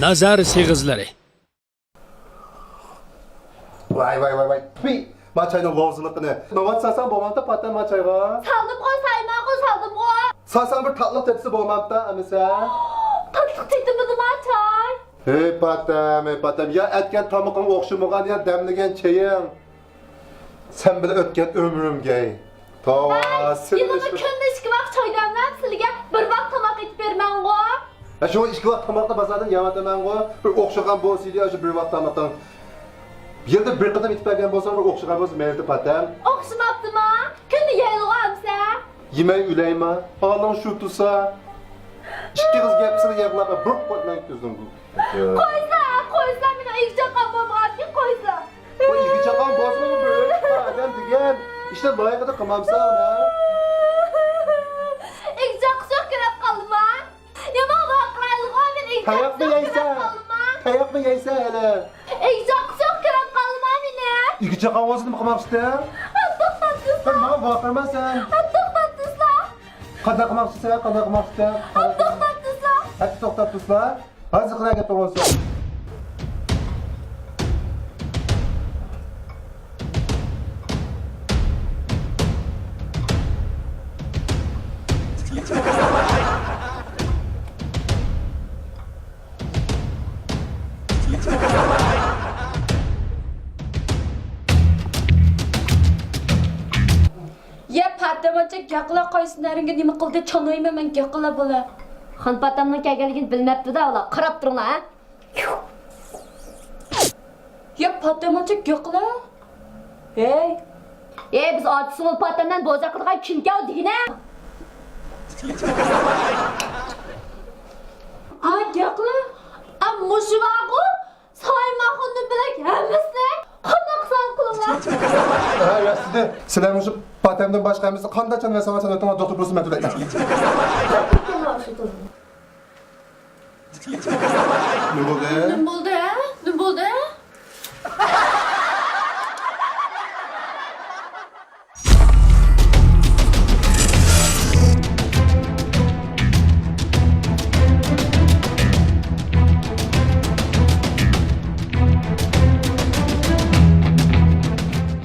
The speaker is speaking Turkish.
Nazar seg'izlari. Vay. Tüy. Maçayның lozılıqını. Novat sasan bolmamda patdan maçayğa. Saldım qoy, saymağı saldım qoy. Sasan bir tatlıq tetisi bolmamda amisa. Tatlıq tedim bunu maçay. Patam. Ya etken tamıqın oqşumağan ya demligen çayın. Sen bile ötken ömrümge. Tava, Yılımı künde işki vaqt çaydamdan sizge bir vaqt tamaq etib bermən qoy. Ya şu işki vaqt tamaqda basadan yavatamən qoy. Bir oqşuğan bolsaydı ya şu bir vaqt tamaqdan. Yılda bir qadam etib bergen bolsa bir oqşuğan bolsa mərdi patam. Oqşumaqdı mı? Künde yayılğamsa. Yemək üləymə, ağlan şu tusa. İki qız gəpsini yağlapa, burq qoyman gözüm bu. Qoysa, meni ikcə qapamağam ki, qoysa. Bu iki çaqan bozma mı böyle? Adam digen, işte layıqada qımamsa ona. İkcə qısıq kirab qaldım ha. Yaman vaqraylığa men ikcə Tayak mı qısıq yeysə? kirab qaldım ha. Tayak mı yeysə hele? İkcə qısıq kirab qaldım ha meni. İki çaqan bozunu qımamsın? Atıq tatlısa. Ben bana vaqırma sen. Atıq tatlısa. Qada qımamsın sen, qada qımamsın. Atıq tatlısa. Hadi toxtatmışlar. Hazır qına gətirib olsun. Ya patamcha gaqla qo'ysinlaringga nima qildi chanoyma men gaqla bola. Xon patamning kelganligini bilmabdi-da, ular qarab turinglar, ha. Ya patamcha gaqla. Hey. Biz otisi ol patamdan boza qilgan kimga degina? Gaqla. Mushvaqo soymaqonni bilak hammasi qanaqsan qilinglar. Ya sizde, sizler şu patemden başqamızda qanda çan ve sana çan ötüme doktor burası mətul etmez. Ne oldu? Nima bo'ldi, ha? Nima bo'ldi?